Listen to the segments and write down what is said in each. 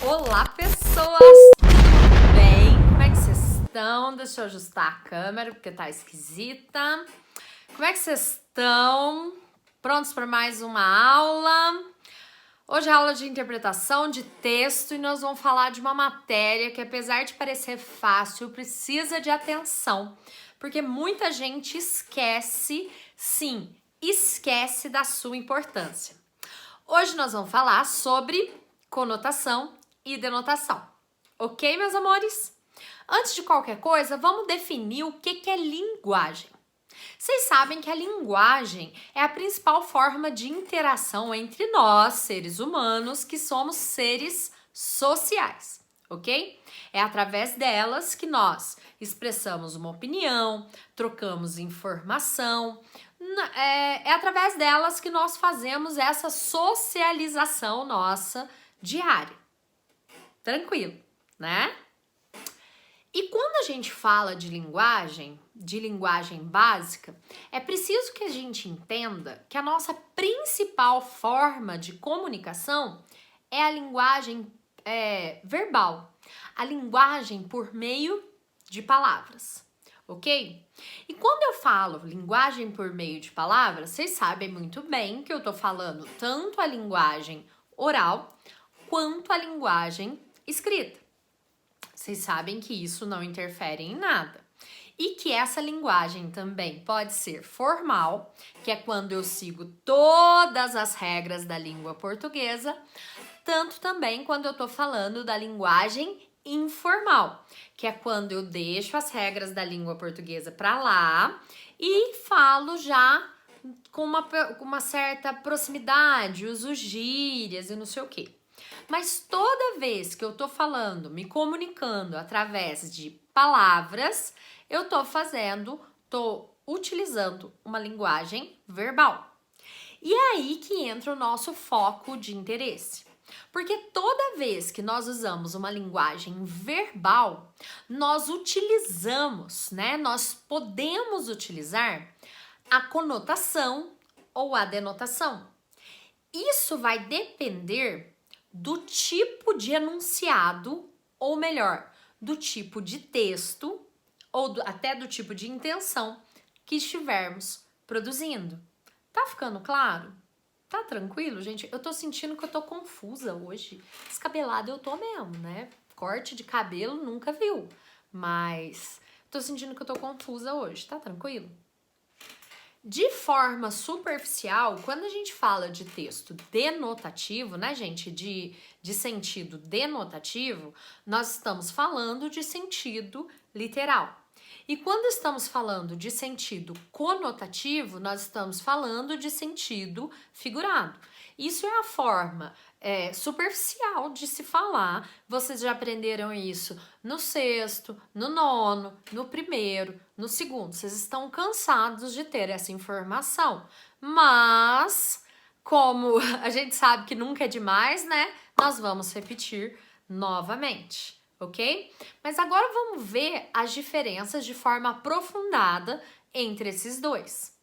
Olá, pessoas! Tudo bem? Como é que vocês estão? Deixa eu ajustar a câmera porque tá esquisita. Como é que vocês estão? Prontos para mais uma aula? Hoje é aula de interpretação de texto e nós vamos falar de uma matéria que, apesar de parecer fácil, precisa de atenção, porque muita gente esquece, sim, esquece da sua importância. Hoje nós vamos falar sobre conotação e denotação. Ok, meus amores? Antes de qualquer coisa, vamos definir o que é linguagem. Vocês sabem que a linguagem é a principal forma de interação entre nós, seres humanos, que somos seres sociais, ok? É através delas que nós expressamos uma opinião, trocamos informação, é através delas que nós fazemos essa socialização nossa diária. Tranquilo, né? E quando a gente fala de linguagem básica, é preciso que a gente entenda que a nossa principal forma de comunicação é a linguagem verbal, a linguagem por meio de palavras, ok? E quando eu falo linguagem por meio de palavras, vocês sabem muito bem que eu tô falando tanto a linguagem oral quanto a linguagem escrita. Vocês sabem que isso não interfere em nada. E que essa linguagem também pode ser formal, que é quando eu sigo todas as regras da língua portuguesa, tanto também quando eu tô falando da linguagem informal, que é quando eu deixo as regras da língua portuguesa para lá e falo já com uma certa proximidade, uso gírias e não sei o quê. Mas toda vez que eu tô falando, me comunicando através de palavras, eu tô utilizando uma linguagem verbal. E é aí que entra o nosso foco de interesse. Porque toda vez que nós usamos uma linguagem verbal, nós utilizamos, né? Nós podemos utilizar a conotação ou a denotação. Isso vai depender do tipo de enunciado, ou melhor, do tipo de texto, ou até do tipo de intenção que estivermos produzindo. Tá ficando claro? Tá tranquilo, gente? Eu tô sentindo que eu tô confusa hoje. Descabelada eu tô mesmo, né? Corte de cabelo nunca viu. Mas tô sentindo que eu tô confusa hoje, tá tranquilo? De forma superficial, quando a gente fala de texto denotativo, né, gente, de sentido denotativo, nós estamos falando de sentido literal. E quando estamos falando de sentido conotativo, nós estamos falando de sentido figurado. Isso é a forma superficial de se falar. Vocês já aprenderam isso no sexto, no nono, no primeiro, no segundo. Vocês estão cansados de ter essa informação. Mas, como a gente sabe que nunca é demais, né? Nós vamos repetir novamente. Ok? Mas agora vamos ver as diferenças de forma aprofundada entre esses dois.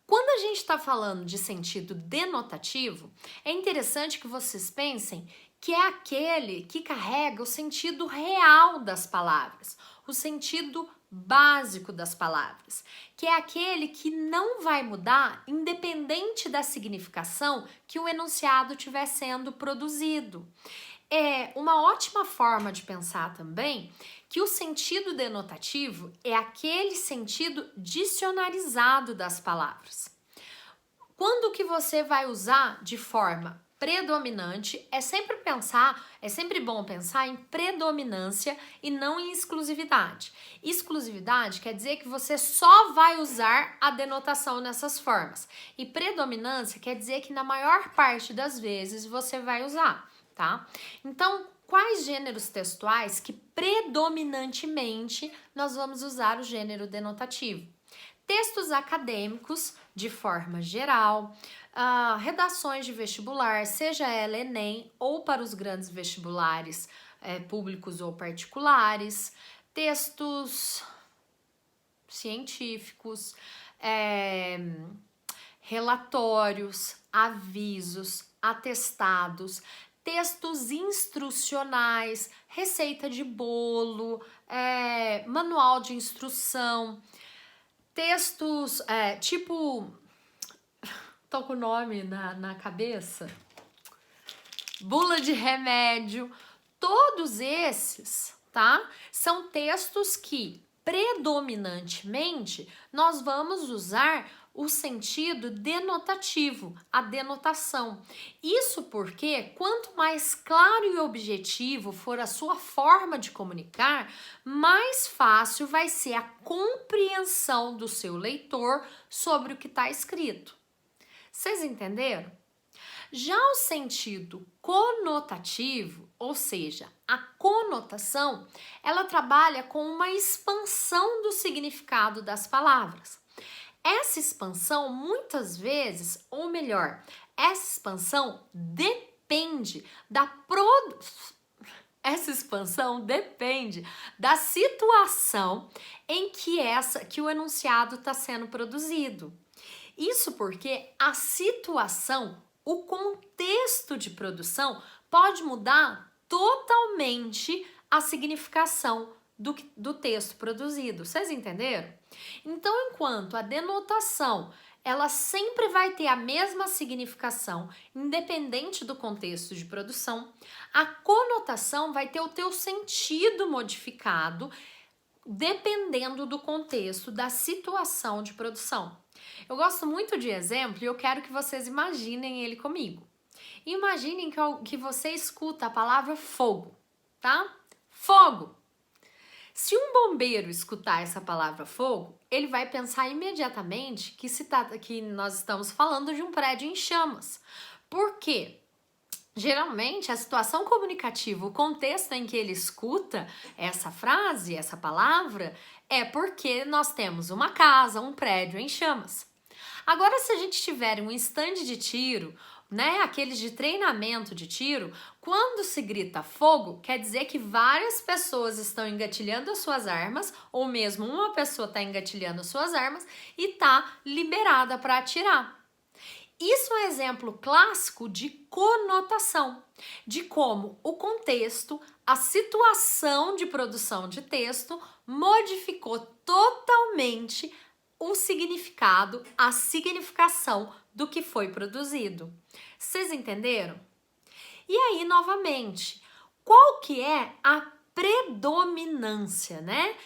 Quando a gente está falando de sentido denotativo, é interessante que vocês pensem que é aquele que carrega o sentido real das palavras, o sentido básico das palavras, que é aquele que não vai mudar independente da significação que o enunciado estiver sendo produzido. É uma ótima forma de pensar também que o sentido denotativo é aquele sentido dicionarizado das palavras. Quando que você vai usar de forma predominante, é sempre bom pensar em predominância e não em exclusividade. Exclusividade quer dizer que você só vai usar a denotação nessas formas. E predominância quer dizer que na maior parte das vezes você vai usar. Tá? Então, quais gêneros textuais que predominantemente nós vamos usar o gênero denotativo? Textos acadêmicos, de forma geral, redações de vestibular, seja ela Enem ou para os grandes vestibulares públicos ou particulares, textos científicos, relatórios, avisos, atestados, textos instrucionais, receita de bolo, manual de instrução, textos tipo, tô com o nome na cabeça, bula de remédio, todos esses, tá? São textos que predominantemente nós vamos usar o sentido denotativo, a denotação. Isso porque quanto mais claro e objetivo for a sua forma de comunicar, mais fácil vai ser a compreensão do seu leitor sobre o que está escrito. Vocês entenderam? Já o sentido conotativo, ou seja, a conotação, ela trabalha com uma expansão do significado das palavras. Essa expansão, muitas vezes, ou melhor, essa expansão depende da situação em que o enunciado está sendo produzido. Isso porque a situação, o contexto de produção pode mudar totalmente a significação do texto produzido. Vocês entenderam? Então, enquanto a denotação ela sempre vai ter a mesma significação, independente do contexto de produção, a conotação vai ter o teu sentido modificado, dependendo do contexto, da situação de produção. Eu gosto muito de exemplo e eu quero que vocês imaginem ele comigo. Imaginem que você escuta a palavra fogo, tá? Fogo! Se um bombeiro escutar essa palavra fogo, ele vai pensar imediatamente que nós estamos falando de um prédio em chamas. Por quê? Geralmente, a situação comunicativa, o contexto em que ele escuta essa frase, essa palavra, é porque nós temos uma casa, um prédio em chamas. Agora, se a gente tiver um stand de tiro, né, aqueles de treinamento de tiro, quando se grita fogo, quer dizer que várias pessoas estão engatilhando as suas armas, ou mesmo uma pessoa está engatilhando as suas armas e está liberada para atirar. Isso é um exemplo clássico de conotação, de como o contexto, a situação de produção de texto modificou totalmente o significado, a significação do que foi produzido. Vocês entenderam? E aí, novamente, qual que é a predominância, né?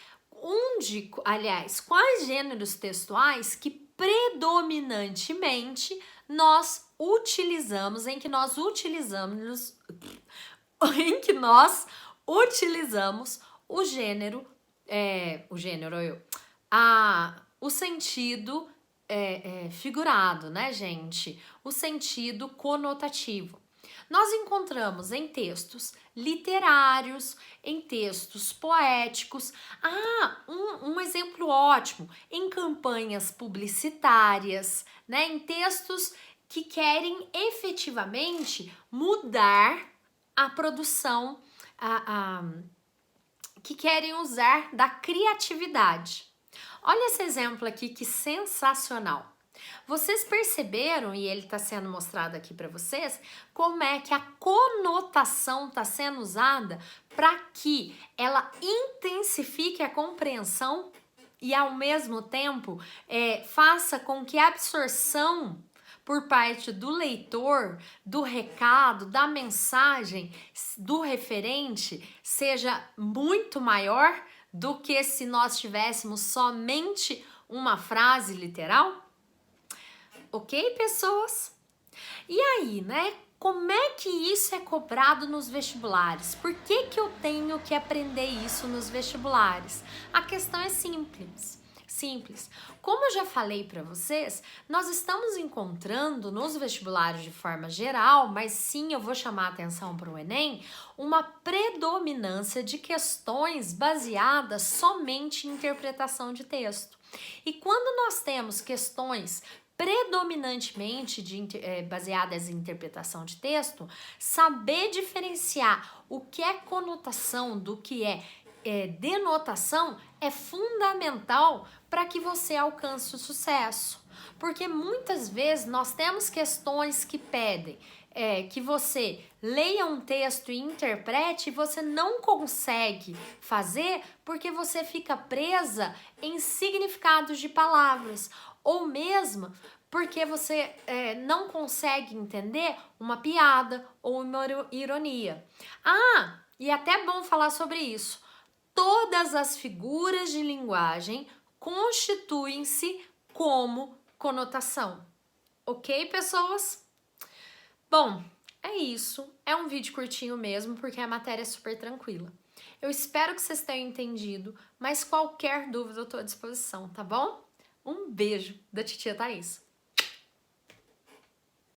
Quais gêneros textuais que predominantemente nós utilizamos o gênero, o sentido figurado, né, gente? O sentido conotativo. Nós encontramos em textos literários, em textos poéticos. Um exemplo ótimo, em campanhas publicitárias, né? Em textos que querem efetivamente mudar a produção, que querem usar da criatividade. Olha esse exemplo aqui, que sensacional. Vocês perceberam, e ele está sendo mostrado aqui para vocês, como é que a conotação está sendo usada para que ela intensifique a compreensão e, ao mesmo tempo, faça com que a absorção por parte do leitor, do recado, da mensagem, do referente, seja muito maior do que se nós tivéssemos somente uma frase literal? Ok, pessoas? E aí, né? Como é que isso é cobrado nos vestibulares? Por que eu tenho que aprender isso nos vestibulares? A questão é simples. Como eu já falei para vocês, nós estamos encontrando nos vestibulares de forma geral, mas sim, eu vou chamar a atenção para o Enem, uma predominância de questões baseadas somente em interpretação de texto. E quando nós temos questões predominantemente baseadas em interpretação de texto, saber diferenciar o que é conotação do que é denotação é fundamental para que você alcance o sucesso. Porque muitas vezes nós temos questões que pedem que você leia um texto e interprete, você não consegue fazer porque você fica presa em significados de palavras, ou mesmo porque você não consegue entender uma piada ou uma ironia. Ah, e é até bom falar sobre isso. Todas as figuras de linguagem constituem-se como conotação. Ok, pessoas? Bom, é isso. É um vídeo curtinho mesmo, porque a matéria é super tranquila. Eu espero que vocês tenham entendido, mas qualquer dúvida eu estou à disposição, tá bom? Um beijo da titia Thaís.